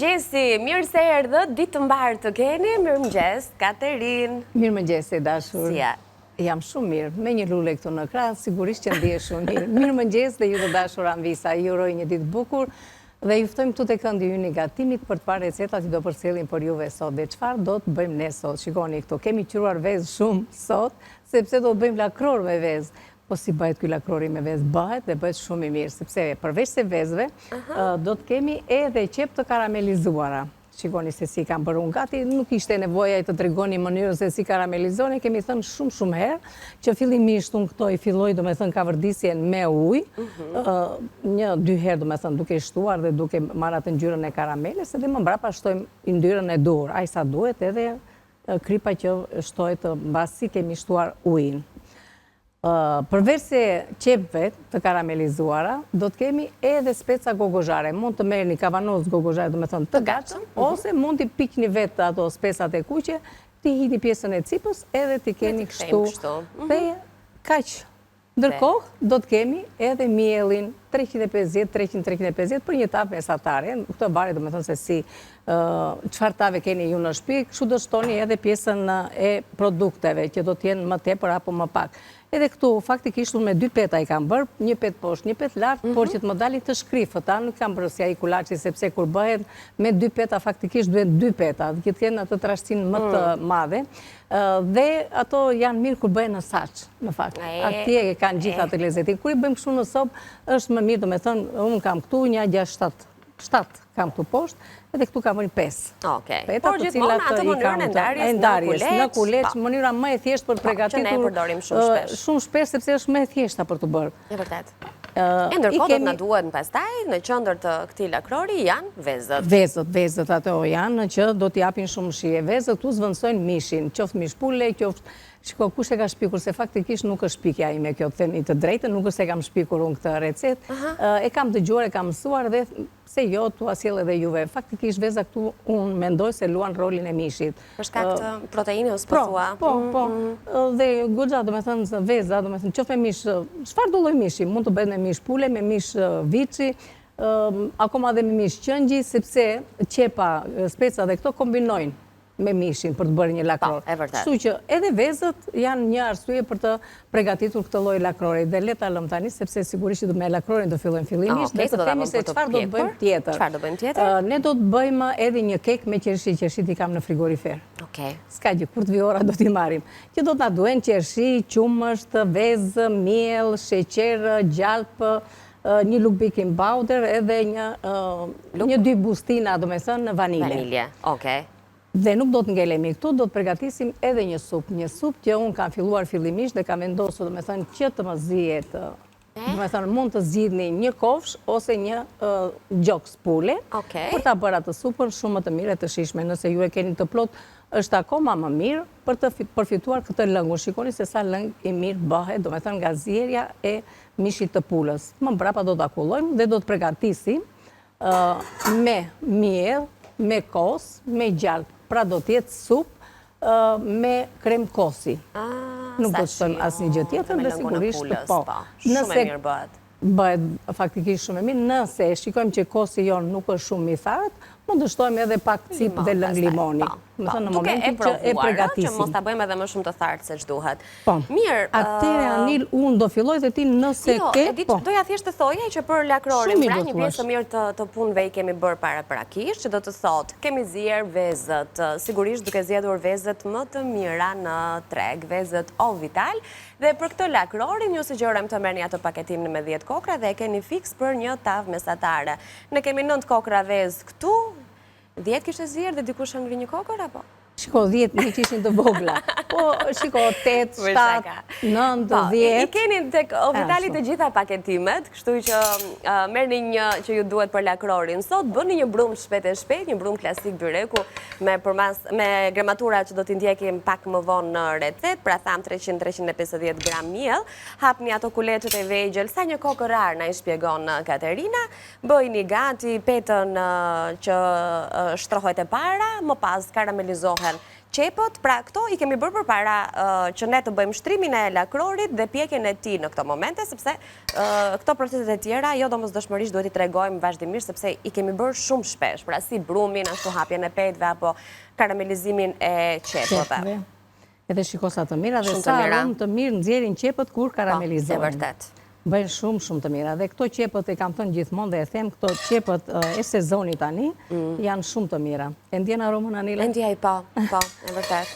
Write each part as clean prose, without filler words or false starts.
Mirëmëngjesi, mirë se erdhët, ditë të mbarë të keni, mirëmëngjes, Katerin. Mirëmëngjesi, dashur. Si ja? Jam shumë mirë, me një lule këtu në krah, sigurisht që ndihe shumë mirë. Mirëmëngjes dhe ju të dashur Anvisa, ju uroj një ditë bukur dhe ju ftojmë këtu te këndi ynë i gatimit për të parë recetat që do përcjellim për juve sot. Dhe çfarë do të bëjmë ne sot? Shikoni këtu, kemi qyruar vezë shumë sot, sepse do të bëjmë lakror me vezë. Po si bëhet ky lakrori me vezë? Bëhet dhe bëhet shumë i mirë, sepse përveç se vezëve, do të kemi edhe qep të karamelizuara. Shikoni se si kam bërë unë gati, nuk ishte nevoja i të tregoni mënyrën se si karamelizoni, kemi thënë shumë herë, që fillimisht unë këto i filloj, do me thënë kavërdisjen me ujë, 1-2 herë, do me thënë duke shtuar dhe duke marrë atë ngjyrën e karameles, edhe më mbrapa shtojmë yndyrën e dur, aq sa duhet edhe kripa që shtohet mbasi kemi shtuar ujin. Përveç se qepëve të karamelizuara, do të kemi edhe speca gogozhare. Mund të merrni kavanoz gogozhare, do me thënë të gatshëm, ose mund t'i pikni vetë ato specat e kuqe, t'i hini pjesën e cipës, edhe t'i keni kështu. Dhe kaq. Ndërkohë, do të kemi edhe mielin 350-350 për një tavë mesatare. Këtë varet, do me thënë se si çfarë tave keni ju në shtëpi, kështu do shtoni edhe pjesën e produkteve, që do t'jenë më tepër apo më pak. Edhe këtu, faktikisht, unë me 2 peta i kam bërë, 1 pet poshtë, 1 pet lartë, por që të më dalin të shkrifët, nuk kam bërë si ai kulaçi, sepse kur bëhet me 2 peta, faktikisht duhet 2 peta, dhe këtë jenë atë trashtin më të madhe, dhe ato janë mirë kur bëhen në saç, në fakt. Atje kanë gjithë atë lezetin. Kur i bëjmë kështu në sopë, është më mirë, do me thënë, unë kam këtu një 6-7 kam këtu poshtë, edhe këtu kam vënë 5. Por gjithmonë atë mënyrën e ndarjes në kuleç, mënyra më e thjeshtë për përgatitur. Që ne e përdorim shumë shpesh. Shumë shpesh, sepse është më e thjeshta për të bërë. E vërtet. Ndërkohë do të na duhet pastaj në qendër të këtij lakrori janë vezët. Vezët ato janë që do t'i japin shumë shije. Vezët këtu zvendësojnë mishin, qoftë mish pule, qoftë. Shiko, kush e ka shpikur, se faktikisht nuk është shpikja ime kjo, të themi të drejtën, nuk është se kam shpikur unë këtë recet, e kam dëgjuar, e kam mësuar dhe se jo, tu asjell edhe juve. Faktikisht veza këtu unë mendoj se luan rolin e mishit. Për shkak të proteinës po thua. Po. Dhe goxha, do me thënë veza, do me thënë qoftë me mish, çfarë do lloj mishi? Mund të bëhet me mish pule, me mish viçi, akoma dhe me mish qëngji, sepse qepa, speca dhe këto kombinojnë me mishin për të bërë një lakror. Kështu që edhe vezët janë një arsye për të përgatitur këtë lloj lakrori. Dhe le ta lëm tani, sepse sigurisht që me lakrorin do fillojmë fillimisht, dhe të themi se çfarë do të bëjmë tjetër. Çfarë do bëjmë tjetër? Ne do të bëjmë edhe një kek me qershi, qershit i kam në frigorifer. S'ka gjë, kur të vi ora do t'i marrim. Që do t'na duhen qershi, qumësht, vezë, miell, sheqer, gjalp, një luk baking powder edhe një 2 bustina, do me thënë, vanilje. Dhe nuk do të ngelemi këtu, do të përgatisim edhe një supë. Një supë që unë kam filluar fillimisht dhe kam vendosur, do me thënë, që të më zihet, do me thënë, mund të zgjidhni një kofsh ose një gjoks pule, për ta bërë atë supën shumë më të mirë e të shishme. Nëse ju e keni të plot, është akoma më mirë për të përfituar këtë lëngur. Shikoni se sa lëng i mirë bëhet, do me thënë, nga zjerja e mishit të pulës. Më mbrapa do të akullojmë dhe do të përgatisim me miell, me kos, me gjalp. Pra do t'jetë supë me krem kosi. Nuk do të shtojmë asnjë gjë tjetër, dhe sigurisht po. Shumë e mirë bëhet. Bëhet faktikisht shumë e mirë. Nëse shikojmë që kosi jonë nuk është shumë i thartë, mund të shtojmë edhe pak cipë dhe lëng limoni. Në momentin që e përgatisim. Që mos ta bëjmë edhe më shumë të thartë se ç'duhet. Mirë. Atëre Anil, unë do filloj dhe ti nëse ke. Doja thjesht të thoja që për lakrorin, pra një pjesë mirë të punëve i kemi bërë paraprakisht, që do të thotë, kemi zier vezët, sigurisht duke zgjedhur vezët më të mira në treg, vezët Ovital, dhe për këtë lakrorin ju sugjerojmë të merrni atë paketin me 10 kokra dhe e keni fiks për një tavë mesatare. Ne kemi 9 kokra vezë këtu. 10 kishte zier dhe dikush ngri një kokër, apo? Shiko, 10 një ishin të vogla. Po, shiko, 8, 7, 9, 10. I keni tek Ovitali të gjitha paketimet, kështu që merrni një që ju duhet për lakrorin. Sot bëni një brumë shpejt, një brumë klasik byreku me gramatura që do t'i ndjekim pak më vonë në recet, pra tham 300-350 gram miell. Hapni ato kuleçet e vegjël, sa një kokërar na i shpjegon Katerina. Bëjni gati petën që shtrohet e para, më pas karamelizohet qepët, pra këto i kemi bërë përpara që ne të bëjmë shtrimin e lakrorit dhe pjekjen e tij në këto momente, sepse këto proceset e tjera jo domosdoshmërisht duhet i tregojmë vazhdimisht, sepse i kemi bërë shumë shpesh, pra si brumin, ashtu hapjen e petëve apo karamelizimin e qepëve. Edhe shikosa të mira dhe sa aromë të mirë nxjerrin qepët kur karamelizohen. E vërtet. Bëjnë shumë të mira. Dhe këto qepët e kam thënë gjithmonë dhe e them, këto qepët e sezonit tani janë shumë të mira. E ndjen aromën, Anila? E ndjej, po, e vërtet.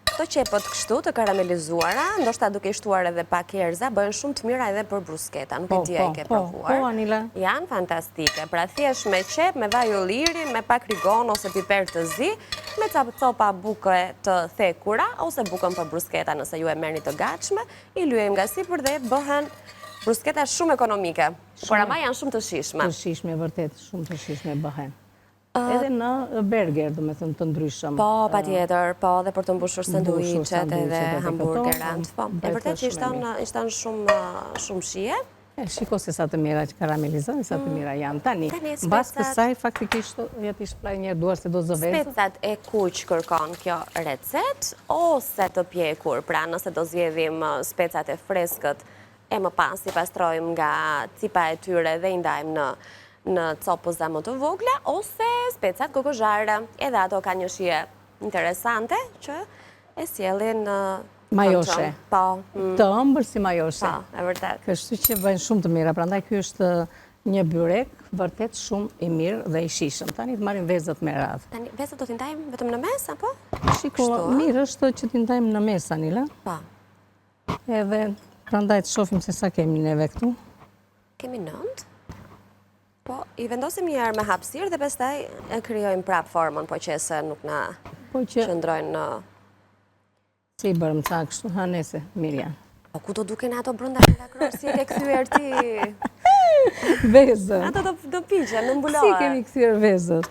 Këto qepët kështu të karamelizuara, ndoshta duke i shtuar edhe pak erza, bëjnë shumë të mira edhe për brusketa. Nuk e di a i ke provuar. Po, Anila. Janë fantastike. Pra thjesht me qep, me vaj ulliri, me pak rigon ose piper të zi, me copa buke të thekura ose bukën për brusketa nëse ju e merrni të gatshme, i lyejmë nga sipër dhe bëhen brusketa shumë ekonomike, por ama janë shumë të shishme. Të shishme, vërtet, shumë të shishme bëhen. Edhe në burger, do me thënë të ndryshëm. Po, pa tjetër, po, dhe për të mbushur sanduicet edhe hamburgerat. Po, e vërtet që ishtan shumë shije. Shiko se sa të mira që karamelizohen, sa të mira janë. Tani, mbas kësaj, faktikisht, jetë i shplaj njerë duar se do zëvezë. Specat e kuq kërkon kjo recet, ose të pjekur, pra nëse do zjedhim specat e freskët, e më pas i pastrojmë nga cipa e tyre dhe i ndajmë në copëza më të vogla, ose specat kokozhare. Edhe ato ka një shije interesante që e sjellin majoshe. Po. Të ëmbël si majoshe. Po, e vërtet. Kështu që bëjnë shumë të mira, prandaj ky është një byrek vërtet shumë i mirë dhe i shishëm. Tani të marrim vezët me radhë. Tani vezët do t'i ndajmë vetëm në mes, apo? Shiko, mirë është që t'i ndajmë në mes, Anila. Po. Edhe prandaj të shohim se sa kemi neve këtu. Kemi 9. Po, i vendosim një herë me hapësirë dhe pastaj e krijojmë prap formën, po që se nuk na qëndrojnë në... Si i bërëm ca kështu, hanese, mirë janë. Po, ku do duken ato brënda në lakror, si e ke kthyer ti? Vezët. Ato do piqen, në mbulohet. Si kemi kthyer vezët?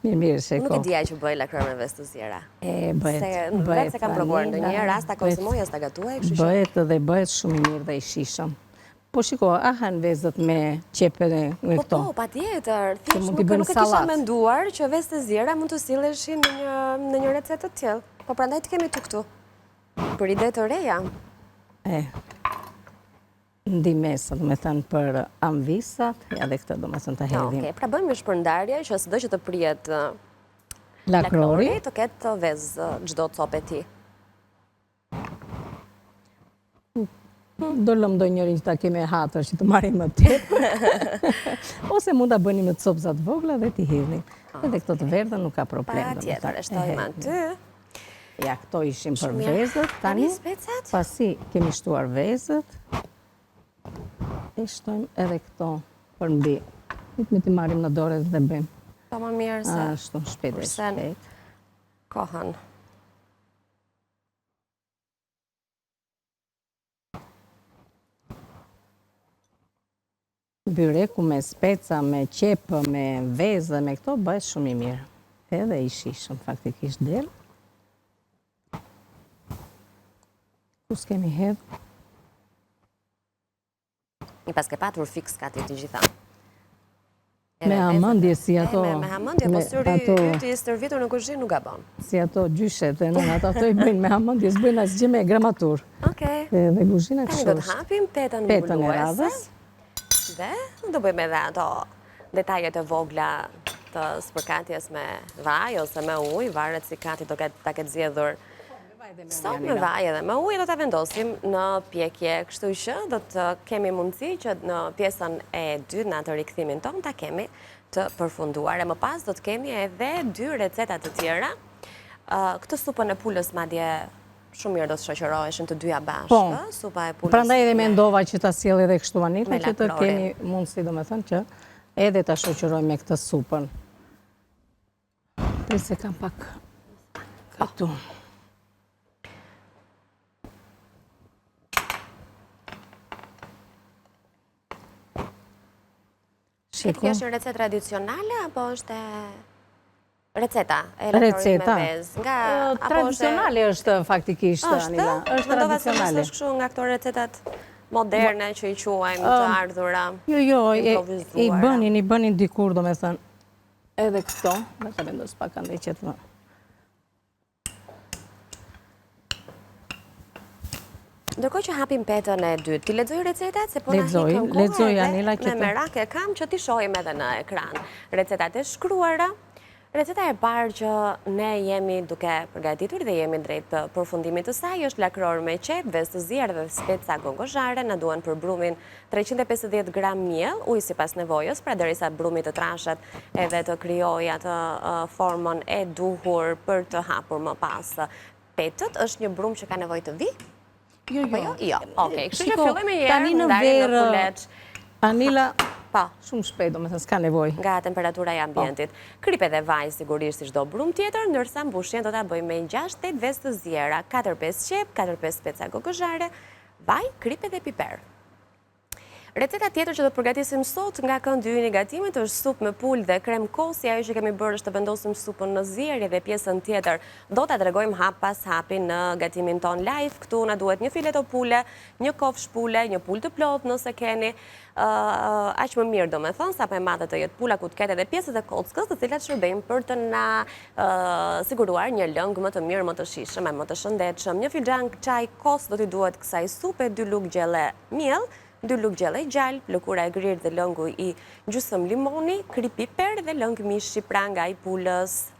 Mirë, sheko. Nuk e dija që bëj lakror me vezë të zjera. Bëhet. Vetë se kam provuar ndonjëherë, rast ta konsumoj, as ta gatuaj, kështu që... Bëhet dhe bëhet shumë i mirë dhe i shishëm. Po shiko, a han vezët me qepe dhe me këto? Po, patjetër. Thjesht nuk e kisha menduar që vezë të zjera mund të silleshin në një recetë të tillë. Po prandaj të kemi këtu. Për ide të reja. Ndimesa, do me thënë për amvisat, ja dhe këtë do me thënë të hedhim. Oke, pra bëjmë një shpërndarje që sëdo që të prijet lakrori, të ketë vezë gjdo copë e ti. Do lëmë do njërin që ta keme hatër që të marim më tepër. Ose mund të bëni me copëzat vogla dhe t'i hedhim. Edhe këto të verdhe nuk ka problem. Pa tjetër, e shtojmë aty. Ja, këto ishim për vezët. Tani specat? Pasi kemi shtuar vezët, e shtojmë edhe këto për mbi. Me t'i marim në dore dhe bëjmë. Pa më mirë se... Ashtu, shpejt e shpejt. Kohën. Byreku me speca, me qepë, me vezë, me këto bëhet shumë i mirë. Edhe i shishëm faktikisht del. Kus kemi hedhë? I pas ke patur fix kati të gjitha. Me hamëndje si ato... Me hamëndje, po syri yti i stërvitur në kuzhinë nuk gabon. Si ato gjyshet e nënë, ato i bëjnë me hamëndje, s'bëjnë asgjë me gramatur. Okej. Dhe kuzhina kështë. Tani do të hapim petën e radhës. Dhe do bëjmë edhe ato detajet e vogla të spërkatjes me vaj ose me ujë, varet si kati do ta ketë zgjedhur. Sot me vaj edhe me ujë do ta vendosim në pjekje, kështu që do të kemi mundësi që në pjesën e dytë, në atë rikthimin ton, ta kemi të përfunduar. E më pas do të kemi edhe 2 receta të tjera. Këtë supën e pulës madje shumë mirë do të shoqëroheshin të dyja bashkë, supa e pulës. Prandaj edhe mendova që ta sjell edhe kështu Anita, që të kemi mundësi, domethënë që edhe ta shoqërojmë me këtë supën. Pse kam pak këtu. Kjo është një recetë tradicionale, apo është receta e lakorit me vezë? Tradicionale është faktikisht, Anila. Është tradicionale. Është kështu nga këto recetat moderne që i quajmë të ardhura. Jo, i bënin dikur, do me thënë, edhe këto, dhe të vendos pak andaj që të Ndërkohë që hapim petën e dytë, ti lexoj recetat se po na Lexoj, hikën kohë. lexoj, Anila, Me merak e kam që ti shohim edhe në ekran recetat e shkruara. Receta e parë që ne jemi duke përgatitur dhe jemi drejt përfundimit të saj është lakror me qep, ves të zier dhe speca gongozhare. Na duan për brumin 350 gram miell, ujë sipas nevojës, pra derisa brumi të trashet edhe të krijojë atë formën e duhur për të hapur më pas petët. Është një brum që ka nevojë të vi? Jo. Jo. Okej, kështu që fillojmë një tani herë në ndarjen në verë, kuleç. Anila, Pa. shumë shpejt, do me thënë, s'ka nevoj. Nga temperatura e ambientit. Kripe dhe vaj sigurisht si çdo brum tjetër, ndërsa mbushjen do ta bëjmë me 6-8 ves të ziera, 4-5 qep, 4-5 speca gogozhare, vaj, kripe dhe piper. Receta tjetër që do të përgatisim sot nga këndi ynë i gatimit është supë me pulë dhe krem kosi. Ajo që kemi bërë është të vendosim supën në zierje dhe pjesën tjetër do ta tregojmë hap pas hapi në gatimin ton live. Këtu na duhet një fileto pule, një kofsh pule, një pulë të plotë nëse keni. Aq më mirë do me thënë, sa më e madhe të jetë pula ku të ketë edhe pjesët e kockës, të cilat shërbejmë për të na siguruar një lëng më të mirë, më të shijshëm e më të shëndetshëm. Një filxhan çaj kos do t'i duhet kësaj supe, 2 lugë gjelle miell, 2 lugë gjelle gjalp, lëkura e grirë dhe lëngu i gjysmë limoni, kri piper dhe lëng mishi pra nga i pulës.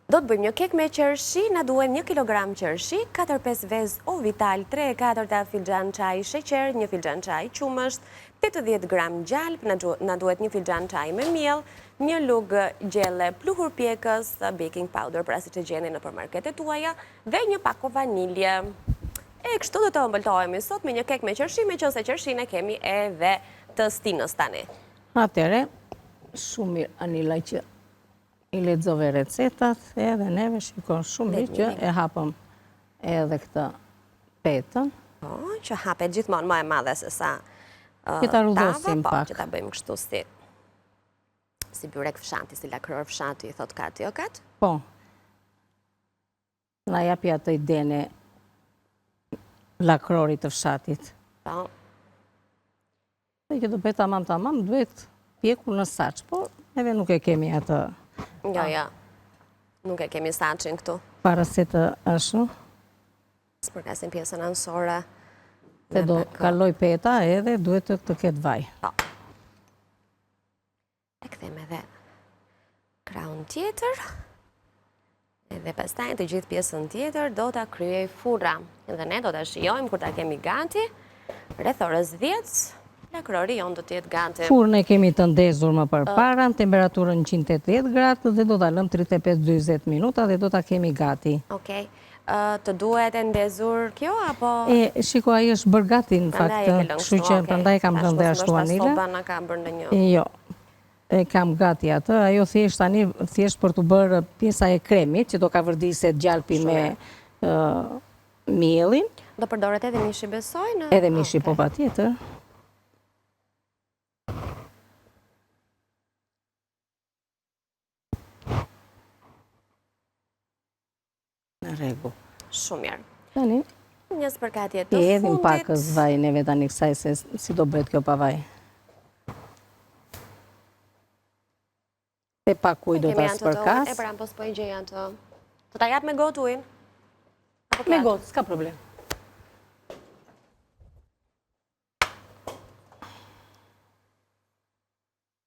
Do të bëjmë një kek me qershi, na duhen 1 kilogram qershi, 4-5 vez o vital, 3/4 filxhan çaj sheqer, 1 filxhan çaj qumësht, 80 gram gjalp, na duhet 1 filxhan çaj me miell, 1 lugë gjelle pluhur pjekës, baking powder, pra siç e gjeni në marketet tuaja, dhe një pako vanilje. E kështu do të ëmbëltohemi sot me një kek me qershi, meqense qershin e kemi edhe të stinës tani. Atëre, shumë mirë, Anila, që i lexove recetat, edhe neve shikon shumë mirë që e hapëm edhe këtë petën. Po, që hapet gjithmonë më e madhe se sa Që ta rudhosim pak. Që ta bëjmë kështu si byrek fshati, si lakror fshati, i thot Kati, o Kat? Po. Na japi atë idene lakrorit të fshatit. Po. Dhe që do bëhet tamam, duhet pjekur në saç, po neve nuk e kemi atë. Jo. Nuk e kemi saçin këtu. Para se të ashtu. S'përkasim pjesën anësore. Se do kaloj peta edhe duhet të ketë vaj. Po. E kthejmë edhe krahun tjetër. Dhe pastaj të gjithë pjesën tjetër do ta kryej furra. Dhe ne do ta shijojmë kur ta kemi gati, rreth orës 10, lakrori jon do të jetë gati. Furrën e kemi të ndezur më përpara në temperaturën 180 gradë dhe do ta lëm 35-40 minuta dhe do ta kemi gati. Okej. Të duhet e ndezur kjo apo? Shiko, ai është bërë gati në fakt, kështu që prandaj kam rënë ashtu Anila. Soba na ka bërë ndonjë. Jo. E kam gati atë, ajo thjesht për të bërë pjesa e kremit, që do ka vërdiset gjalpi me mielin. Do përdoret edhe mishi besoj? Edhe mishi, po patjetër. Në rregull. Shumë mirë. Tani, një spërkatje të fundit. Edhim pak vaj neve tani kësaj se si do bëhet kjo pa vaj. E pak uj do ta spërkas. E pra, po s'po i gjej atë. Do ta jap me gotë ujin? Me gotë, s'ka problem.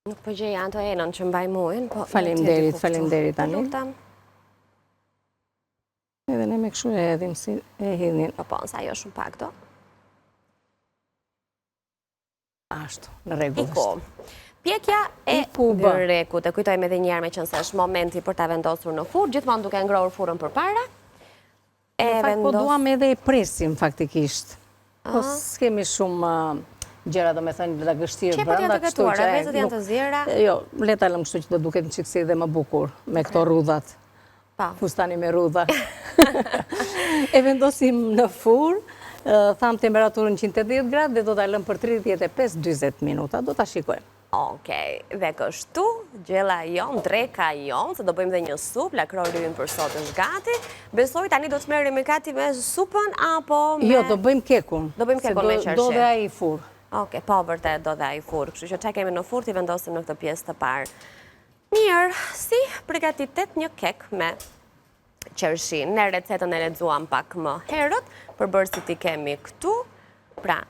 Nuk po gjej atë enën që mbajmë ujin. Faleminderit tani. Edhe ne me kështu e edhim si e hidhin. Po, sa jo shumë pak do. Ashtu, në rregull është. Pjekja e byrekut, e kujtojmë edhe njerë me qënë se është momenti për ta vendosur në furrë, gjithmonë duke ngrohur furrën përpara. Në fakt, po duam edhe e presim faktikisht. Po s'kemi shumë gjëra, do me thënë, lagështirë brenda. Qepët janë të gatuara, vezët janë të zjera. Jo, le ta lëm kështu që do duket në çiksi dhe më bukur me këto rrudhat. Fustani me rrudha. E vendosim në furrë. Tham temperaturën 180 gradë dhe do ta lëm për 35-40 minuta. Do ta shikojmë. Okej, dhe kështu, gjella jon, dreka jon, se do bëjmë dhe një supë, lakrori ynë për sot është gati. Besoj tani do të merremi Kati me supën apo me... Jo, do bëjmë kekun. Do bëjmë kekun me qershi. Do dhe ai furrë. Okej, po vërtet do dhe ai furrë. Kështu që çka kemi në furrë ti vendosim në këtë pjesë të parë. Mirë, si përgatitet një kek me qershin. Ne recetën e lexuam pak më herët, përbërësit i kemi këtu. Pra,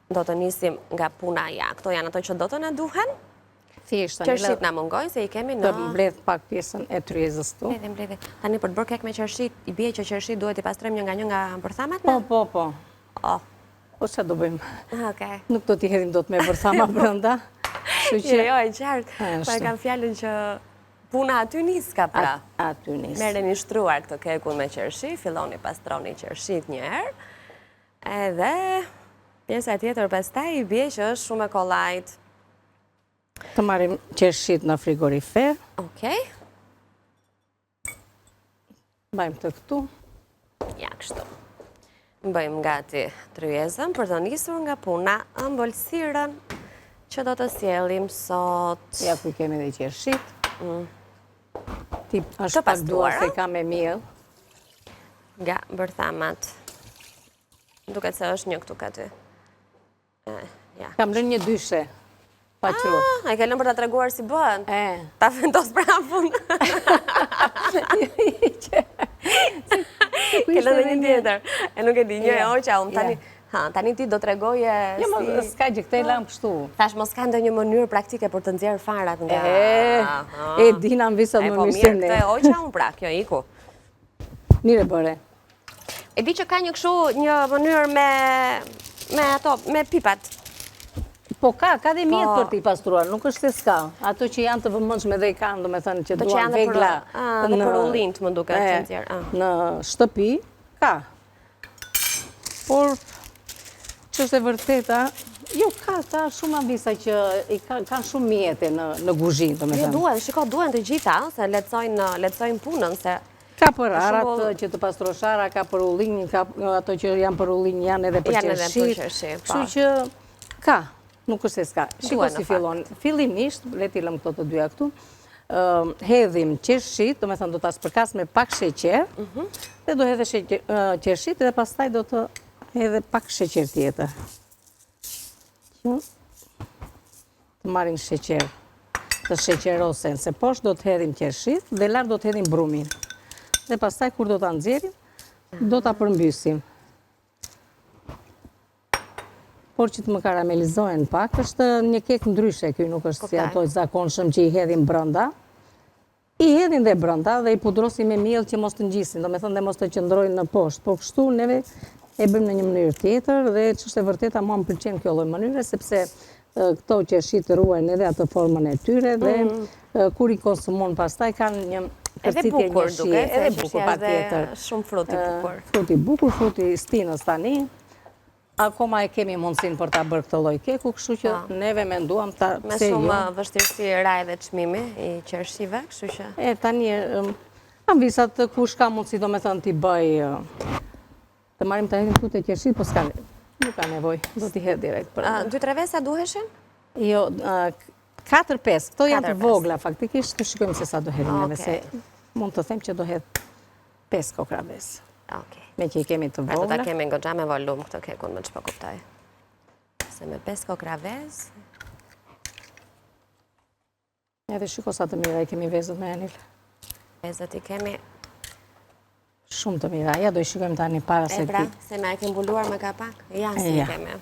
do të nisim nga puna ja. Këto janë ato që do të na duhen. Thjesht, Qershit na mungojnë se i kemi në... Të mbledh pak pjesën e tryezës tu. Mbledhi. Tani për të bërë kek me qershit, i bie që qershit duhet i pastrojmë një nga bërthamat në? Po. Po që do bëjmë? Okej. Nuk do t'i hedhim do të me bërthama brënda. Jo, e qartë. Pa e kam fjallën që puna aty nis ka pra. Aty nis. Merreni shtruar këtë kekun me qershi, filloni pastroni qershit një herë, edhe pjesa tjetër pastaj i bie që është shumë e kollajt. Të marrim qershit në frigorifer. Okej. Bajmë të këtu. Ja, kështu. Bëjmë gati tryezën për të nisur nga puna ëmbëlsirën që do të sjellim sot. Ja ku kemi dhe qershit. Ti është pak dua se ka me miell. Nga bërthamat. Duket se është një këtu ka ty. Kam rënë një dyshe. Pa qërur. E ke lënë për ta treguar si bëhen? Ta vendos prapun. Ke lënë dhe një tjetër. E nuk e di një e oqa, tani ti do tregoje si... Jo, s'ka gjë, këte i lamë pështu. Thash, mos ka ndonjë mënyrë praktike për të nxjerrë farat nga... E dina më visat më mirë se ne. Këte oqa unë pra, kjo iku. Mire bëre. E di që ka një këshu, një mënyrë me pipat. Po ka dhe mjetë për t'i pastruar, nuk është se s'ka. Ato që janë të vëmëndshme dhe i kanë, do me thënë që duan vegla. Dhe për ullint më duke të nxjerrë. Në shtëpi, ka. Por, që është e vërteta, jo ka shumë ambisa që kanë shumë mjetë në guzhin, do me thënë. Duen të gjitha, se letësojnë punën, se... Ka për arat që të pastrosh ara, ka për ullin, ato që janë për ullin janë edhe për qershit. Kështu që ka. Nuk është se s'ka. Shiko si fillon. Fillimisht, leti lëm këto të dyja këtu, hedhim qershit, do me thënë do të spërkas me pak sheqer, dhe do hedhe qershit, dhe pastaj do të hedhe pak sheqer tjetër. Të marim sheqer, të sheqerosen, se poshtë do të hedhim qershit, dhe lartë do të hedhim brumin. Dhe pastaj kur do të nxjerrim, do të përmbysim. Por që të më karamelizohen pak, është një kek ndryshe, kjo nuk është si ato zakonshëm që i hedhin brënda. I hedhin dhe brënda dhe i pudrosim me miell që mos të ngjisin, do me thënë dhe mos të qëndrojnë në poshtë. Po kështu neve e bëjmë në një mënyrë tjetër dhe që është e vërteta mua më pëlqen kjo lloj mënyre, sepse këto qershit ruajnë edhe atë formën e tyre dhe kur i konsumon pastaj kanë një përcitje njëshi. Edhe bukur patjetër. Shumë fruti bukur. Fruti bukur, fruti stinës tani. Akoma e kemi mundësin për ta bërë këtë lloj keku, kështu që neve menduam ta pse jo. Me shumë vështirësi raj dhe çmimi i qershive, kështu që... Tani, ambisat kush ka mundësi do me thënë t'i bëj... Të marim të hedhim këtu të qershit, po s'ka nuk ka nevoj, do t'i hedh direkt për... 2-3 vesa duheshin? Jo, 4-5, këto janë të vogla, faktikisht, të shikojmë se sa do hedhim neve, se mund të them që do hedh 5 kokra ves. Me që i kemi të vogla. Pra do ta kemi goxha me volum këtë kekun, më që po kuptoj. Se me 5 kokra vez... Edhe shiko sa të mira i kemi vezët me Anil. Vezët i kemi... Shumë të mira, ja do i shikojmë tani para se ti. E pra, se na e kemi mbuluar me kapak? Ja, si i kemi.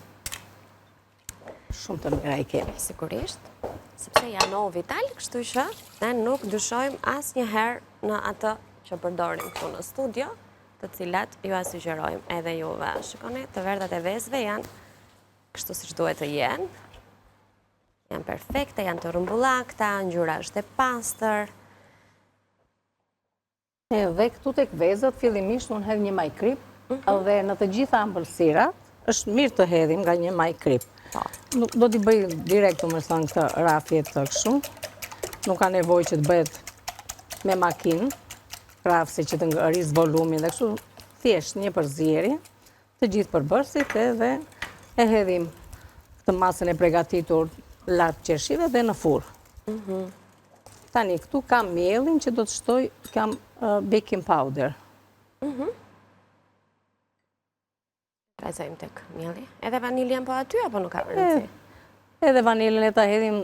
Shumë të mira i kemi. Sigurisht, sepse janë o vital, kështu që ne nuk dyshojmë asnjëherë në atë që përdorim këtu në studio, të cilat ju asugjerojmë edhe juve. Shikoni, të verdhat e vezëve janë kështu siç duhet të jenë. Janë perfekte, janë të rrumbullakta, ngjyra është e pastër. Edhe këtu tek vezët, fillimisht unë hedh një maj krip, dhe në të gjitha ëmbëlsirat, është mirë të hedhim nga një maj krip. Do t'i bëj direkt, më thënë, këtë rafjet të kështu. Nuk ka nevojë që të bëhet me makinë, krafse që të ngëris volumin dhe kështu, thjesht një përzierje, të gjithë përbërësit edhe e hedhim këtë masën e pregatitur lartë qershive dhe në furrë. Tani, këtu kam mielin që do të shtoj, kam baking powder. Vazhdojmë tek mielli. Edhe vaniljen po aty apo nuk ka rëndësi? Edhe vaniljen e ta hedhim,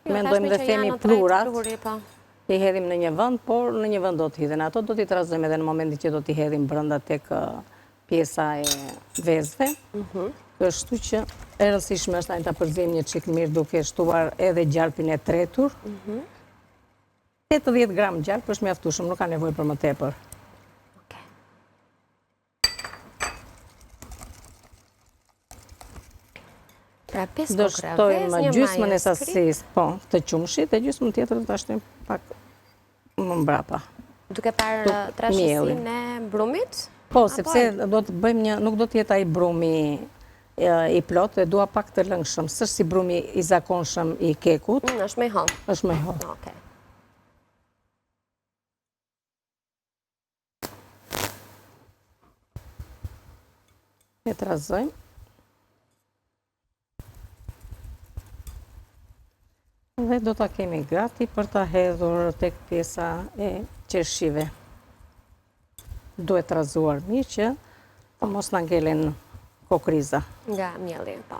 mendojmë dhe themi plurat. i hedhim në një vend, por në një vend do t'i hidhen. Ato do t'i trazojmë edhe në momentin që do t'i hedhim brenda tek pjesa e vezëve. Kështu që e rëndësishme është ta përzim një çik mirë duke shtuar edhe gjalpin e tretur. 80 gram gjalp është mjaftueshëm, nuk ka nevojë për më tepër. Pra 5 do bukra shtojmë vezë, gjysmën e sasisë, po, të qumshit, e gjysmën tjetër do ta shtojmë pak më mbrapa. Duke parë trashësinë e brumit? Po, sepse do të bëjmë një, nuk do të jetë ai brumi i plot, dhe dua pak të lëngshëm. S'është si brumi i zakonshëm i kekut. Është më i hollë. Është më i hollë. Okej. E trazojmë. Dhe do ta kemi gati për ta hedhur tek pjesa e qershive. Duhet trazuar mirë që të mos na ngelen kokriza. Nga mielli, po.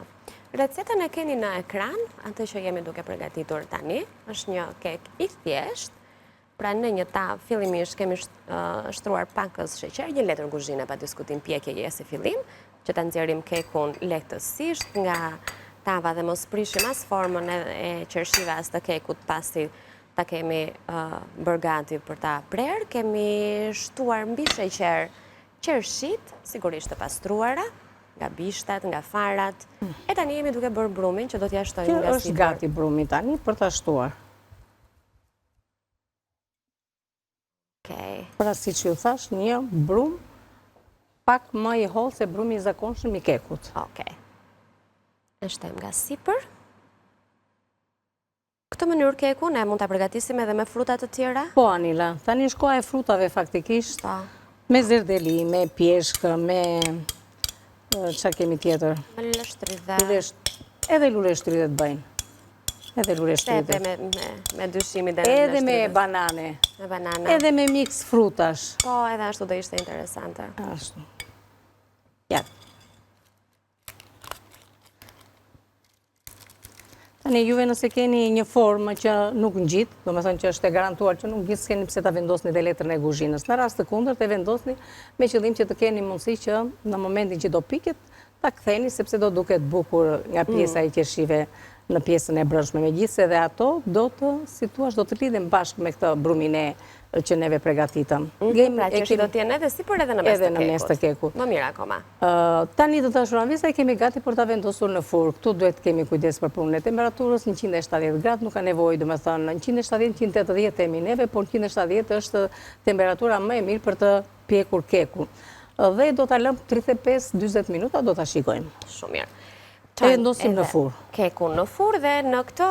Recetën e keni në ekran, atë që jemi duke përgatitur tani, është një kek i thjesht. Pra në një tavë fillimisht kemi shtruar pakës sheqer, një letër kuzhine pa diskutim pjekjeje si fillim, që ta nxjerrim kekun lehtësisht nga tava dhe mos prishim as formën e qershive as të kekut pasi ta kemi bërë gati për ta prerë. Kemi shtuar mbi sheqer qershit, sigurisht të pastruara, nga bishtat, nga farat. E tani jemi duke bërë brumin që do t'ja shtojmë nga sipër. Kjo është gati brumi tani për ta shtuar. Pra si që ju thash, një brum pak më i hollë se brumi i zakonshëm i kekut. Okej. E shtojmë nga sipër. Këtë mënyrë kekun e mund ta përgatisim edhe me fruta të tjera? Po, Anila, tani është koha e frutave faktikisht. Me zerdeli, me pjeshkë, me çfarë kemi tjetër? Me luleshtrydhe. Edhe luleshtrydhe të bëjnë. Edhe luleshtrydhe. Me dyshimi dhe edhe me banane. Me banane. Edhe me mix frutash. Po, edhe ashtu do ishte interesante. Ashtu. Ja. Tani juve nëse keni një formë që nuk ngjit, do me thënë që është e garantuar që nuk ngjit, s'keni pse ta vendosni dhe letrën e kuzhinës. Në rast të kundërt e vendosni me qëllim që të keni mundësi që në momentin që do piket, ta ktheni sepse do duket bukur nga pjesa e qershive në pjesën e brendshme. Megjithëse edhe ato do të, si thua, do të lidhen bashkë me këtë brumin që neve përgatitëm. Pra qershi do t'jenë edhe sipër edhe në mes të kekut. Edhe në mes të kekut. Më mirë akoma. Tani të dashura visa i kemi gati për ta vendosur në furrë. Këtu duhet kemi kujdes për punën e temperaturës, 170 gradë, nuk ka nevojë, domethënë 170-180 themi neve, por 170 është temperatura më e mirë për të pjekur kekun. Dhe do ta lëm 35-40 minuta, do ta shikojmë. Shumë mirë. E vendosim në furrë. Kekun në furrë dhe në këtë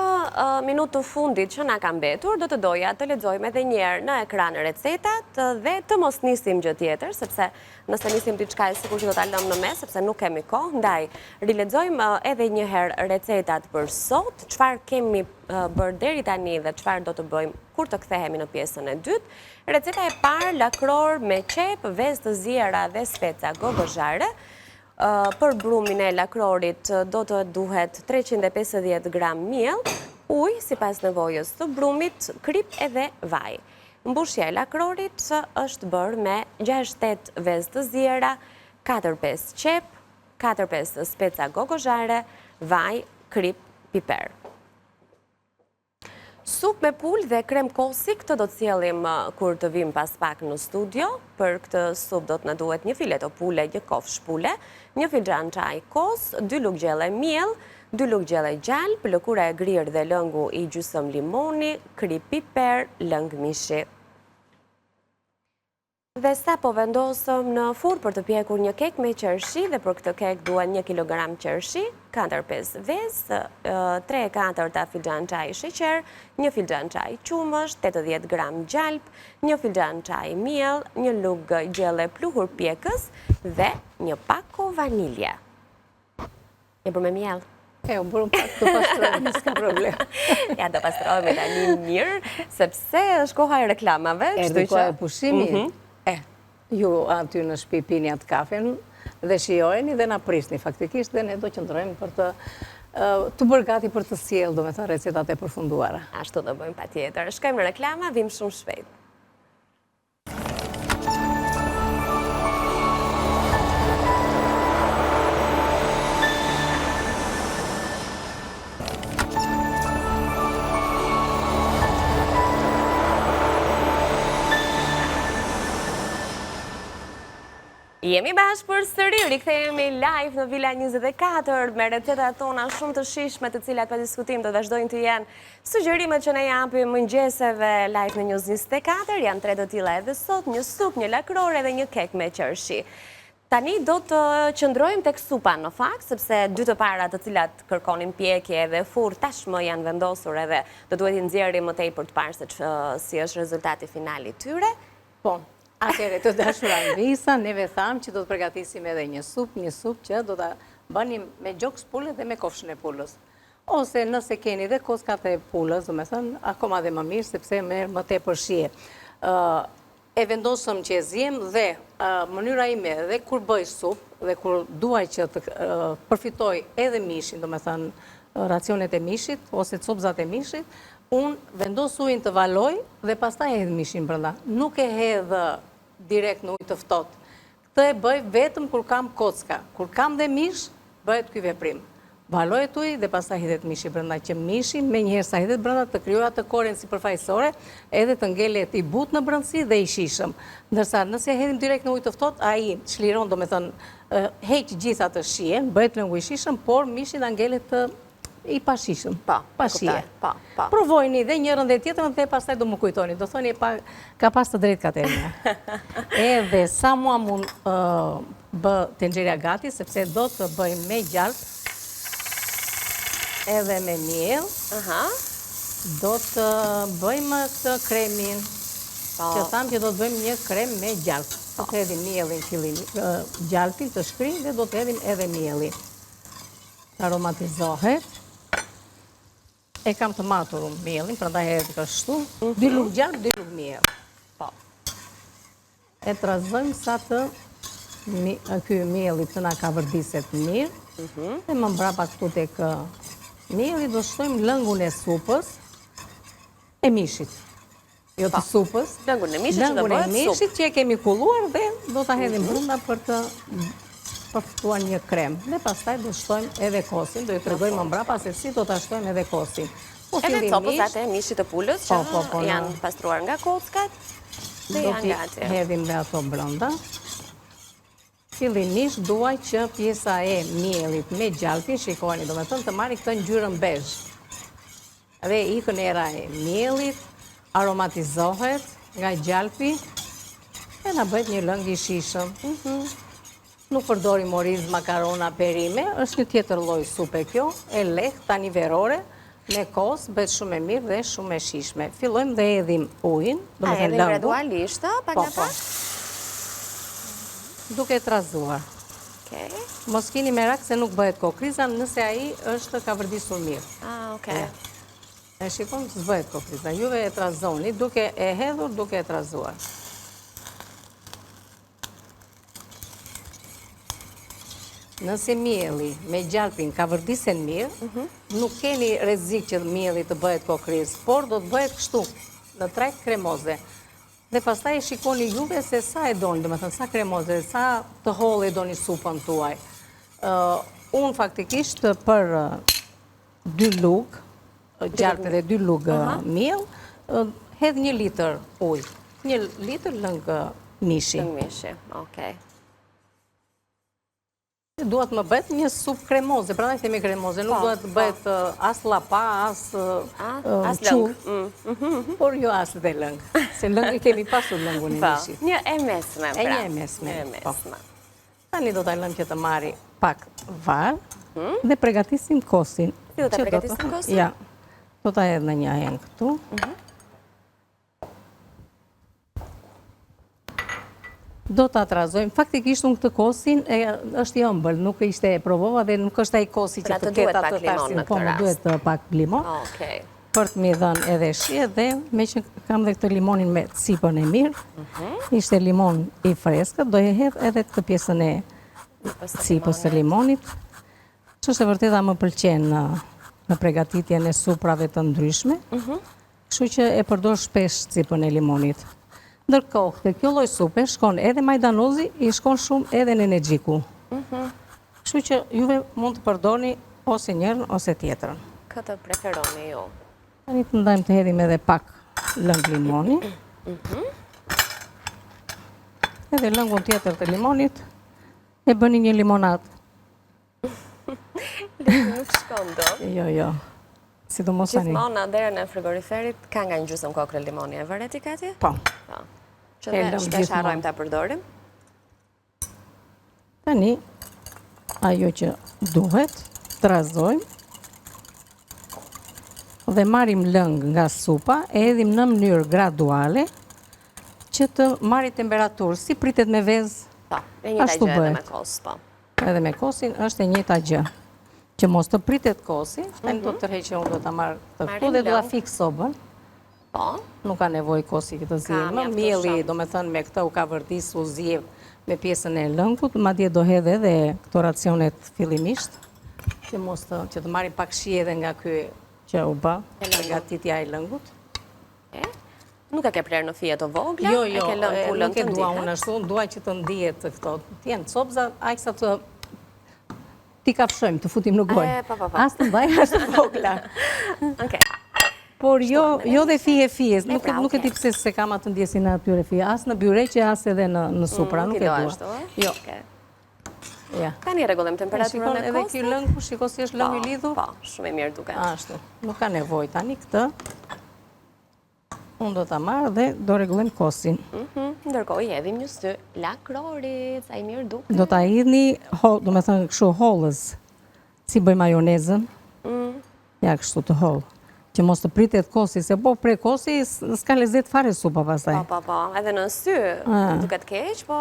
minutë të fundit që na ka mbetur, do të doja të lexojmë edhe një herë në ekran recetat dhe të mos nisim gjë tjetër, sepse nëse nisim diçka sikur që do ta lëm në mes, sepse nuk kemi kohë, ndaj rilexojmë edhe një herë recetat për sot, çfarë kemi bërë deri tani dhe çfarë do të bëjmë kur të kthehemi në pjesën e dytë. Receta e parë, lakror me qep, vezë të ziera dhe speca gogozhare. Për brumin e lakrorit do të duhet 350 gram miell, ujë sipas nevojës të brumit, krip edhe vaj. Mbushja e lakrorit është bërë me 6-8 vezë të ziera, 4-5 qep, 4-5 speca gogozhare, vaj, krip, piper. Sup me pull dhe krem kosi, këtë do të sjellim kur të vim pas pak në studio. Për këtë sup do të na duhet një fileto pule, një kofsh pule, një filxhan çaj kos, 2 lugë gjelle miell, 2 lugë gjelle gjalp, lëkura e grirë dhe lëngu i gjysmë limoni, krip piper, lëng mishi. Dhe sa po vendosëm në furrë për të pjekur një kek me qershi, dhe për këtë kek duan 1 kg qershi, 4-5 vezë, 3/4 filxhan çaj sheqer, 1 filxhan çaj qumësht, 80 gram gjalp, 1 filxhan çaj miell, 1 lugë gjelle pluhur pjekës dhe një pako vanilje. E bërë me miell. U bërëm pak të pastrojmë, s'ka problem. Ja, do pastrojmë tani mirë, sepse është koha e reklamave. Erdhi koha e pushimit. Ju aty në shtëpi pini atë kafen dhe shijojeni dhe na prisni faktikisht dhe ne do qëndrojmë për të të bërë gati për të sjellë, do me thënë, recetat e përfunduara. Ashtu do bëjmë patjetër. Shkojmë në reklama, vim shumë shpejt. Jemi bashkë për sëri, rikthehemi live në Villa 24 me recetat tona shumë të shishme, të cilat pa diskutim do të vazhdojnë të jenë sugjerimet që ne japim mëngjeseve live në News 24, janë 3 të tilla edhe sot, një supë, një lakrore dhe një kek me qershi. Tani do të qëndrojmë tek supa në fakt, sepse 2 të parat të cilat kërkonin pjekje dhe furr tashmë janë vendosur edhe do duhet i nxjerrim më tej për të parë se si është rezultati final i tyre. Po. Atëre të dashura Visa, neve thamë që do të përgatisim edhe një supë që do të bënim me gjokës pullës dhe me kofshën e pullës. Ose nëse keni dhe kockat e pullës, do me thënë, akoma dhe më mirë, sepse merë më tepër shije. E vendosëm që e zjem dhe mënyra ime dhe kur bëj supë dhe kur duaj që të përfitoj edhe mishin, do me thënë, racionet e mishit ose copzat e mishit, unë vendos ujin të valoj dhe pastaj hedh mishin brenda. Nuk e hedh direkt në ujë të ftohtë. Këtë e bëj vetëm kur kam kocka. Kur kam dhe mish, bëhet ky veprim. Valohet uji dhe pastaj hedhet mishi brenda, që mishi me njëherë sa hedhet brenda të krijojë atë korren sipërfaqësore, edhe të ngelet i butë në brendësi dhe i shishëm. Ndërsa nëse hedhim direkt në ujë të ftohtë, ai çliron, domethënë heq gjithë atë shijen, bëhet lëngu i shishëm, por mishi na ngelet i pashishëm, pa shije. Provojni dhe njërën dhe tjetërën dhe pastaj do më kujtoni. Do thoni ka pas të drejtë Katerina. Edhe sa mua mund bë tenxheria gati, sepse do të bëj me gjalp edhe me miell. Do të bëjmë të kremin, që thamë që do të bëjmë një krem me gjalp. Do të hedhim miellin fillim, gjalpin të shkrin dhe do të hedhim edhe miellin. Aromatizohet. E kam të matur miellin, prandaj hedh kështu, 2 lugë gjalp, 2 lugë miell. Po. E trazojmë sa të ky mielli të na ka vërdiset mirë. E më mbrapa këtu tek mielli do shtojmë lëngun e supës e mishit. Jo të supës. Lëngun e mishit që do bëhet supë. Lëngun e mishit që e kemi kulluar dhe do ta hedhim brenda për të përfituar një krem. Dhe pastaj do shtojmë edhe kosin, do ju tregoj më mbrapa se si do ta shtojmë edhe kosin. Edhe copëzat e mishit të pulës që janë pastruar nga kockat dhe janë gati. Do t'i hedhim dhe ato brenda. Fillimisht duaj që pjesa e miellit me gjalpin, shikoni, do me thënë të marri këtë ngjyrën bezh. Dhe ikën era e miellit, aromatizohet nga gjalpi e na bëhet një lëng i shishëm. Nuk përdorim oriz, makarona, perime, është një tjetër lloj supe kjo, e lehtë, tani verore, me kos, bëhet shumë e mirë dhe shumë e shishme. Fillojmë dhe hedhim ujin, do të thënë hedhim gradualisht, pak nga pak? Duke trazuar. Mos keni merak se nuk bëhet kokriza nëse ai është ka vërdisur mirë. Okej. E shikon, s'bëhet kokriza. Juve e trazoni duke e hedhur, duke e trazuar. Nëse mielli me gjalpin ka vërdisen mirë, nuk keni rrezik që mielli të bëhet kokriz, por do të bëhet kështu, në treg kremoze. Dhe pastaj e shikoni juve se sa e doni, domethënë sa kremoze, sa të hollë e doni supën tuaj. Unë faktikisht për 2 lugë gjalp dhe 2 lugë miell, hedh 1 litër ujë. 1 litër lëng mishi. Lëng mishi, okej. Duhet më bëhet një supë kremoze, prandaj themi kremoze, nuk duhet bëhet as llapa, as qullë, por jo as dhe lëng, se lëng kemi pasur lëngun e mishit. Një e mesme, pra. Një e mesme. Tani do t'a lëm që të marri pak varë dhe përgatisim kosin. Ti do t'a përgatisim kosin? Ja, do t'a hedh në një heng këtu. Do të atrazojmë. Faktikisht unë këtë kosin është i ëmbël, nuk ishte e provova dhe nuk është ai kosi që të ketë atë tarsin. Po, më duhet pak limon. Për të mi dhënë edhe shije dhe me që kam dhe këtë limonin me cipën e mirë, ishte limon i freskët, do e hedh edhe këtë pjesën e cipës të limonit Që është e vërteta më pëlqen në pregatitjen e suprave të ndryshme, kështu që e përdor shpesh cipën e limonit. Ndërkohë, te kjo lloj supe shkon edhe majdanozi, i shkon shumë edhe nenexiku. Kështu që juve mund të përdorni ose njërin ose tjetrën. Këtë preferoni ju? Tani të ndajmë të hedhim edhe pak lëng limoni. Edhe lëngun tjetër të limonit e bëni një limonat. Nuk shkon do. Jo. Sidomos tani. Gjithmonë derën e frigoriferit ka nga një gjysmë kokër limoni, e vërtet i Kati? Po. Që dhe shpesh harrojmë ta përdorim. Tani ajo që duhet, trazojmë dhe marrim lëng nga supa, e hedhim në mënyrë graduale që të marrë temperaturë, si pritet me vezë. Po, e njëjta gjë edhe me kos, po. Edhe me kosin është e njëjta gjë. Që mos të pritet kosi, tani do të tërheqë, unë do ta marr të këtu dhe do ta fik sobën. Po. Nuk ka nevojë kosi këtë zgjidhje. Më mielli, domethënë me këtë u ka vërdis, u zgjedh me pjesën e lëngut, madje do hedh edhe këto racionet fillimisht, që të marrim pak shi edhe nga ky që u bë, pregatitja e lëngut. Nuk e ke prerë në fije të vogla? Jo, e ke lënë pulën nuk e dua unë ashtu, dua që të ndihet këto. Të jenë copza, aqsa të ti kafshojmë, të futim në gojë. As të mbaj, as të vogla. Okej. Por jo dhe fije. Nuk e di pse se kam atë ndjesin e atyre fije. As në byreqe, as edhe në supra. Nuk e dua. Jo. Tani rregullim temperaturën e kosit. Edhe ky lëng, shiko si është lëng i lidhur. Po, shumë i mirë duket. Ashtu. Nuk ka nevojë tani këtë. Unë do ta marr dhe do rregullojmë kosin. Ndërkohë i hedhim një sy lakrorit, sa i mirë duket. Do ta hidhni, domethënë kështu hollës, si bëj majonezën. Ja kështu të holl. Që mos të pritet kosi, se po pre kosi s'ka lezet fare supa pastaj. Po, edhe në sy duket keq, po...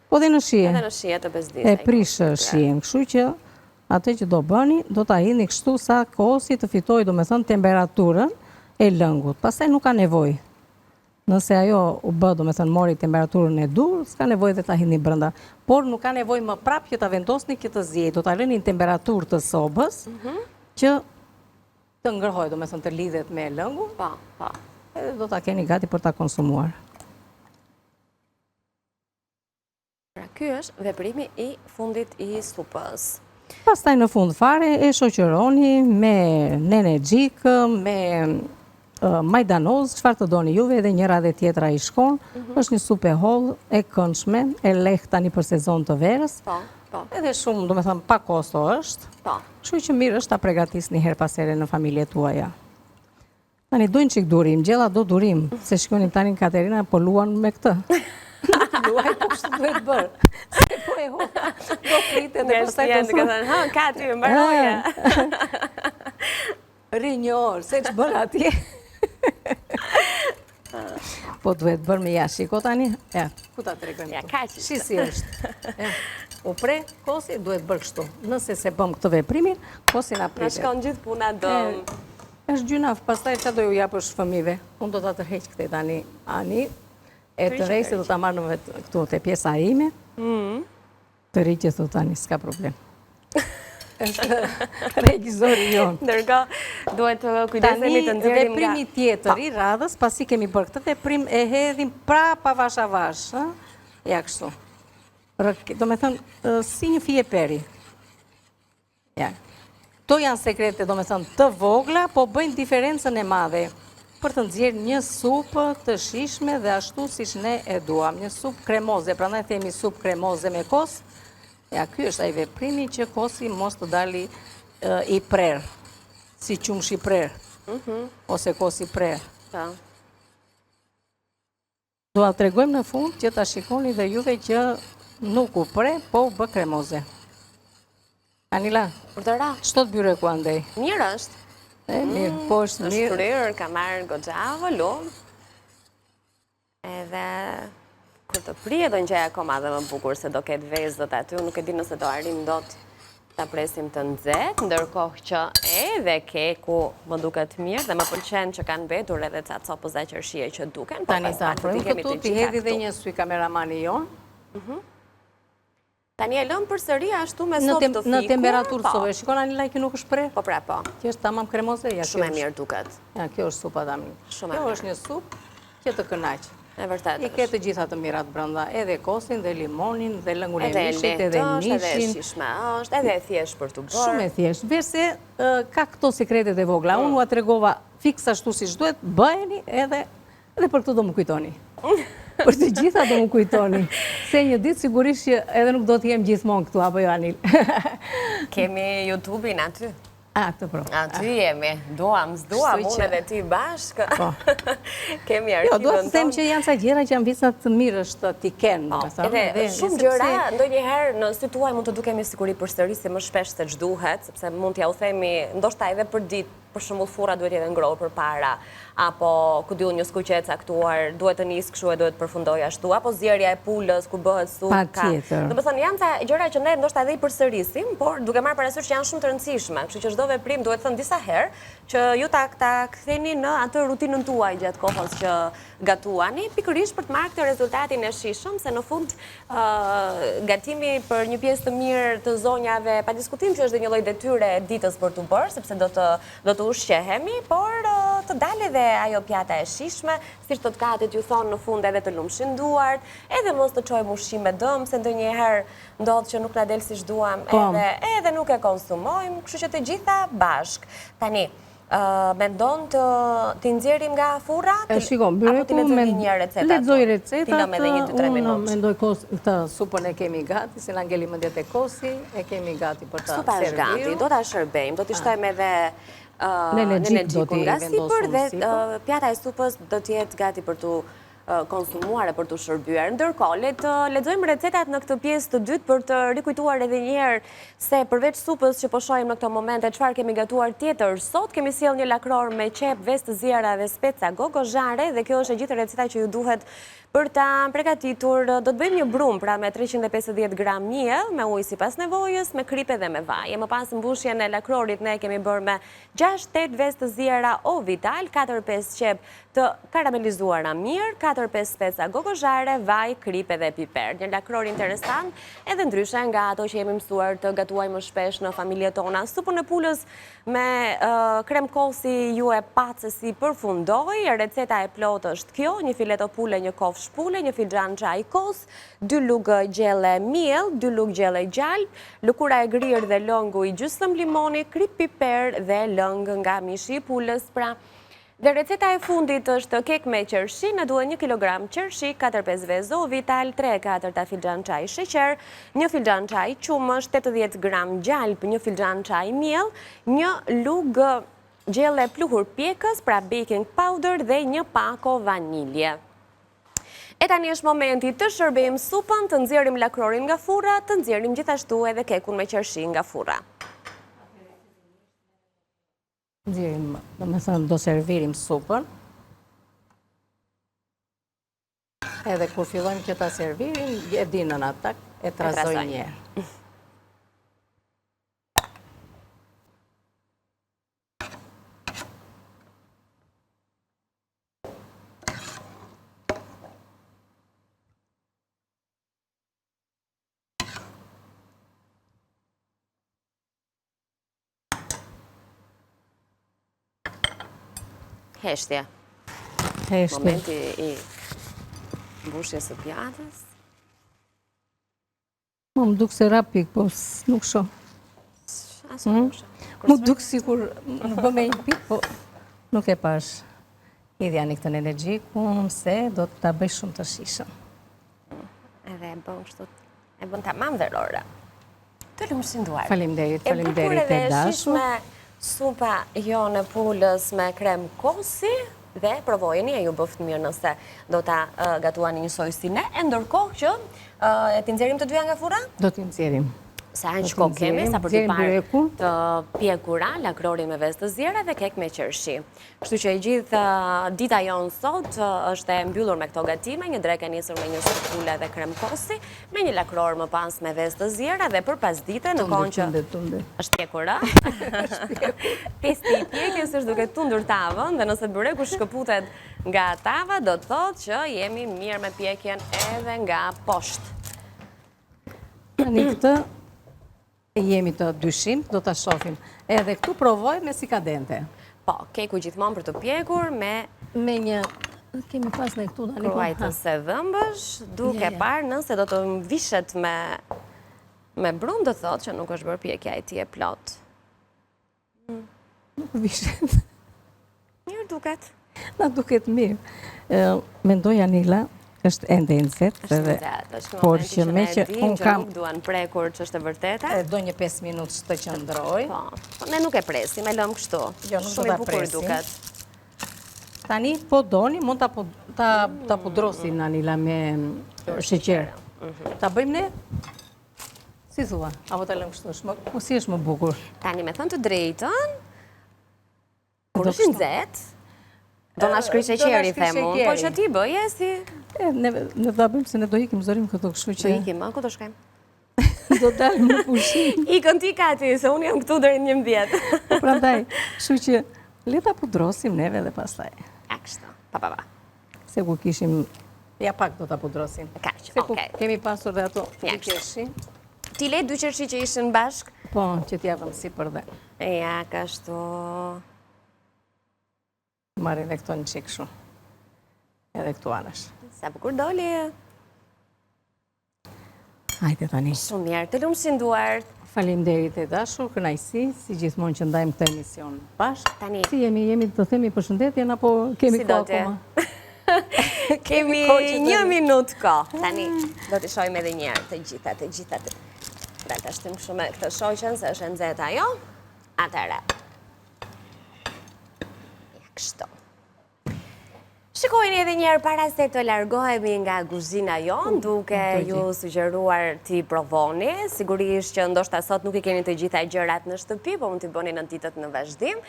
Po dhe në shije. Edhe në shije të bezdisë. E prishë shijen, kështu që atë që do bëni, do ta hidhni kështu sa kosi të fitojë, domethënë temperaturën e lëngut. Pastaj nuk ka nevojë. Nëse ajo u bë, domethënë mori temperaturën e dur, s'ka nevojë dhe ta hidhni brenda. Por nuk ka nevojë më prapë që ta vendosni këtë zgjedhje. Do ta lëni në temperaturë të sobës, që të ngërhoj, do me thënë të lidhet me lëngu, edhe do ta keni gati për ta konsumuar. Pra, ky është veprimi i fundit i supës. Pastaj në fund fare e shoqëroni me nenegjik, me majdanoz, çfarë të doni juve, edhe njëra dhe tjetra i shkon. Është një supë e hollë, e këndshme, e lehtë tani për sezon të verës. Edhe shumë, do me thëmë, pa kosto është. Kështu që mirë është ta pregatis një herë pas here në familje tuaja. Tani dojnë qik durim, gjella do durim, se shkonim tani në Katerina, po luan me këtë. Luaj, po kështu duhet bërë. Se po e ho, do pritet dhe pastaj të thonë. Ka ty, mbaroje. Ri një orë, se që bërë atje. Po duhet bërë me shiko tani. Ku ta tregojmë këtu? Shisi është. U pre, kosi duhet bërë kështu. Nëse se bëm këtë veprimin, kosi na pritet. Na shkon gjithë puna dëm. Është gjynaf, pastaj që do ju japësh fëmijëve. Unë do ta tërheq këtë tani. Ani, e të rejse do ta marrë në këtu te pjesa ime. Të rejqe thot tani, s'ka problem. Është regjizori jonë. Ndërkohë, duhet të kujdesemi të nxjerrim nga... Tani, veprimi tjetër i radhës, pasi kemi bërë këtë veprim, e hedhim prapa vash avash. Ja kështu. Do me thënë, si një fije peri. To janë sekrete, do me thënë, të vogla, po bëjnë diferencën e madhe për të nxjerrë një supë të shishme dhe ashtu siç ne e duam. Një supë kremoze, prandaj themi supë kremoze me kos. Ky është ai veprimi që kosi mos të dali i prerë, si qumsh i prerë, ose kosi i prerë. Do a tregojmë në fund që ta shikoni dhe juve që nuk u pre, po u bë kremoze. Anila, ç'to të byre ku andej? Mirë është. Mirë, po është mirë. Është pryrë, ka marrë goxha volum. Edhe kur të prije do ngjej akoma dhe më bukur se do ketë vezët aty, nuk e di nëse do arrim dot ta presim të nxehtë, ndërkohë që edhe keku më duket mirë dhe më pëlqen që kanë mbetur edhe ca copëza dhe qershie që duken. Tani ta afrojmë këtu, ti hedhi dhe një sy kameramani jon. Tani e lëm përsëri ashtu me sop të fikur. Në temperaturë sove. Shikon Anila që nuk është prerë? Po pra po. Që është tamam kremoze. Shumë e mirë duket. Ja, kjo është supa tani. Kjo është një supë që të kënaq. E vërtet. I ke të gjitha të mirat brenda, edhe kosin, dhe limonin, dhe lëngun e mishit, edhe nishin. Edhe shishme është, edhe thjesht për të bërë. Shumë e thjesht. Verse ka këto sekretet e vogla. Unë ua tregova fiks ashtu si duhet, bëheni edhe për këtë do më kujtoni. Për të gjitha do më kujtoni. Se një ditë sigurisht që edhe nuk do t'jem gjithmonë këtu, apo jo Anil? Kemi YouTube-in aty. Atë pro. Aty jemi. Duam, unë edhe ti bashkë. Kemi arkiven tonë. Jo, duhet të them që janë sa gjëra që janë visat të mirë është t'i kenë. Edhe shumë gjëra, ndonjëherë në sy tuaj mund të dukemi siguri përsëri si më shpesh se ç'duhet, sepse mund t'ja u themi ndoshta edhe për ditë, për shembull furra duhet jetë ngrohur përpara, apo ku diun një skuqe e caktuar duhet të nisë kështu e duhet të përfundoj ashtu, apo zjerja e pulës kur bëhet supë. Patjetër. Domethënë janë ca gjëra që ne ndoshta edhe i përsërisim, por duke marrë parasysh që janë shumë të rëndësishme, kështu që çdo veprim duhet thënë disa herë që ju ta ktheni në atë rutinën tuaj gjatë kohës që gatuani, pikërisht për të marrë këtë rezultatin e shijshëm, se në fund gatimi për një pjesë të mirë të zonjave, pa diskutim që është dhe një lloj detyre e ditës për t'u bërë, sepse do të ushqehemi, por të dalë edhe ajo pjata e shijshme, siç të katit ju thonë në fund edhe të lumshin duart, edhe mos të çojmë ushqim me dëm, se ndonjëherë ndodh që nuk na del siç duam, edhe nuk e konsumojmë, kështu që të gjitha bashk. Tani, mendon t'i nxjerrim nga furra? Shikon, byreku lexoj recetat, unë mendoj këtë supën e kemi gati, se na ngeli mendjet e kosi, e kemi gati për ta serviru. Supa është gati, do ta shërbejmë, do t'i shtojmë edhe energjikun nga sipër dhe pjata e supës do t'jetë gati për t'u konsumuar e për të shërbyer. Ndërkohë, le të lexojmë recetat në këtë pjesë të dytë për të rikujtuar edhe një herë se përveç supës që po shohim në këto momente, çfarë kemi gatuar tjetër sot, kemi sjell një lakror me qep, ves të ziera dhe speca gogozhare dhe kjo është e gjithë receta që ju duhet për ta përgatitur. Do të bëjmë një brum, pra me 350 gram miell, me ujë sipas nevojës, me kripe dhe me vaj. Më pas mbushjen e lakrorit ne kemi bërë me 6-8 ves të ziera o vital, 4-5 qep të karamelizuara mirë, 4-5 speca gogozhare, vaj, kripe dhe piper. Një lakror interesant, edhe ndryshe nga ato që jemi mësuar të gatuajmë më shpesh në familjet tona. Supën e pulës me krem kosi ju e patë se si përfundoj. Receta e plotë është kjo: një fileto pule, një kofsh pule, një filxhan çaj kos, 2 lugë gjelle miell, 2 lugë gjelle gjalp, lëkura e grirë dhe lëngu i gjysmë limoni, krip piper dhe lëng nga mishi i pulës. Pra, dhe receta e fundit është kek me qershi, në duhet 1 kg qershi, 4-5 vezë vital, 3-4 filxhan çaj sheqer, 1 filxhan çaj qumësh, 80 gram gjalp, 1 filxhan çaj miell, 1 lugë gjelle pluhur pjekës, pra baking powder dhe 1 pako vanilje. E tani është momenti të shërbejmë supën, të nxjerrim lakrorin nga furra, të nxjerrim gjithashtu edhe kekun me qershi nga furra. Nxjerrim, do servirim supën. Edhe kur fillojmë që ta servirim, e dinën ata, e trazoj një herë. Heshtje. Momenti i mbushjes së pjatës. Më duk se rapik, po nuk shoh. Më duk sikur në bëme një pik, po nuk e pash. Idhja një këtë energjikun, se do të ta bëj shumë të shishëm. Edhe e bën kështu, e bën tamam dhe Rora. Të lumshin duar. Faleminderit e dashur. Supa jonë e pulës me krem kosi dhe provojeni e ju bëft mirë nëse do ta gatuani njësoj si ne. E ndërkohë që t'i nxjerrim të dyja nga furra? Do t'i nxjerrim. Sa aq kohë kemi, sa për të parë të pjekura, lakrori me vezë të ziera dhe kek me qershi. Kështu që e gjithë dita jonë sot është e mbyllur me këto gatime, një drek e nisur me një supë pule dhe krem kosi, me një lakror më pas me vezë të ziera dhe për pas dite në kohë që është pjekur, testi i pjekjes është duke tundur tavën dhe nëse byreku shkëputet nga tava, do të thotë që jemi mirë me pjekjen edhe nga poshtë. Tani këtë jemi të dyshim, do të shofim. Edhe këtu provoj me sikadente. Po, keku gjithmonë për të pjekur me Me një, kemi pas në këtu tani. kruajtës e dhëmbësh, duke parë nëse do të vishet me brum, do thotë që nuk është bërë pjekja e ti e plot. Nuk vishet. Mirë duket. Na duket mirë. Mendoj Anila, është ende nxehtë edhe por që me që un kam nuk duan prekur që është e vërteta. Do një 5 minutë të qëndroj. Po, ne nuk e presim, e lëm kështu. Jo, nuk do Shumë ta i bukur presim. duket. Tani po doni mund ta pudrosim Anila me sheqer. Ta bëjmë ne? Si thua? Apo ta lëm kështu? Si është më bukur? Tani me thënë të drejtën, kur është nxehtë, do na shkri sheqeri themun, po që ti bëje si Ne ta bëjmë se ne do ikim zorim këtu, kështu do që ikim, ku do shkojmë? do dalim në pushim. Ikën ti Kati, se unë jam këtu deri në 11. Prandaj, kështu që le ta pudrosim neve dhe pastaj. A kështu. Pa. Se ku kishim ja pak do ta pudrosim. Kaq, Se ku okej. kemi pasur dhe ato Ja, qershi. Ti le dy qershi që ishin bashk? Po, që t'ja vëmë si për dhe. Ja, kështu. Marrin dhe këto një qik shu. Edhe këtu anash. Sa bukur doli. Hajde tani. Shumë mirë, të lumshin duart. Faleminderit e dashur, kënaqësi, si gjithmonë që ndajmë këtë emision bashkë. Tani. Si jemi të themi përshëndetjen apo kemi Si do kohë t'je? akoma? Kemi kohë që 1 minutë kohë. Tani, do t'i shojmë edhe njerë të gjitha. Dhe të shtim shumë me këtë shoqen, se është e nxehtë ajo. Atëre. Ja, kështu. Shikojni edhe njerë para se të largohemi nga kuzhina jonë, duke ju sugjeruar t'i provoni. Sigurisht që ndoshta sot nuk i keni të gjitha gjërat në shtëpi, po mund t'i bëni në ditët në vazhdim.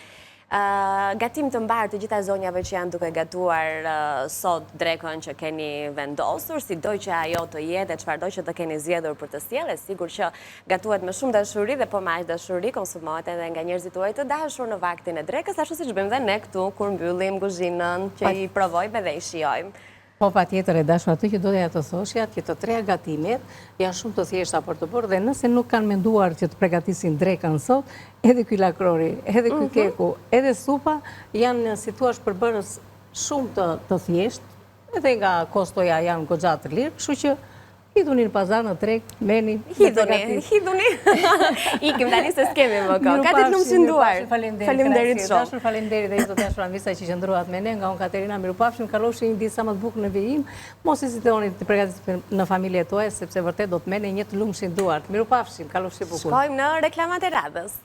Gatim të mbarë të gjitha zonjave që janë duke gatuar sot drekën që keni vendosur, si doj që ajo të jetë dhe çfarëdo që të keni zgjedhur për të sjellë, sigur që gatuhet me shumë dashuri dhe po me aq dashuri konsumohet edhe nga njerëzit tuaj të dashur në vaktin e drekës, ashtu siç bëjmë dhe ne këtu kur mbyllim kuzhinën, që i provojmë dhe i shijojmë. Po pa tjetër e dashur aty që do të të thoshja që të treja gatimet janë shumë të thjeshta për të bërë dhe nëse nuk kanë menduar që të përgatisin drekën sot, edhe ky lakrori, edhe ky keku, edhe supa janë si thua përbërës shumë të thjeshtë, edhe nga kostoja janë goxha të lirë, kështu që hidhuni në pazar në treg, merrni. Hidhuni. Ikim tani se s'kemi më kohë. Ka të lumshin duart. Faleminderit shumë. Faleminderit dhe ju të dashur Anvisa që qëndruat me ne, nga unë Katerina, mirupafshim, kalofshi një ditë sa më të bukur në vijim. Mos hezitoni të përgatitet në familjen tuaj sepse vërtet do të merrni një të lumshin duart. Mirupafshim, kalofshi bukur. Shkojmë në reklamat e radhës.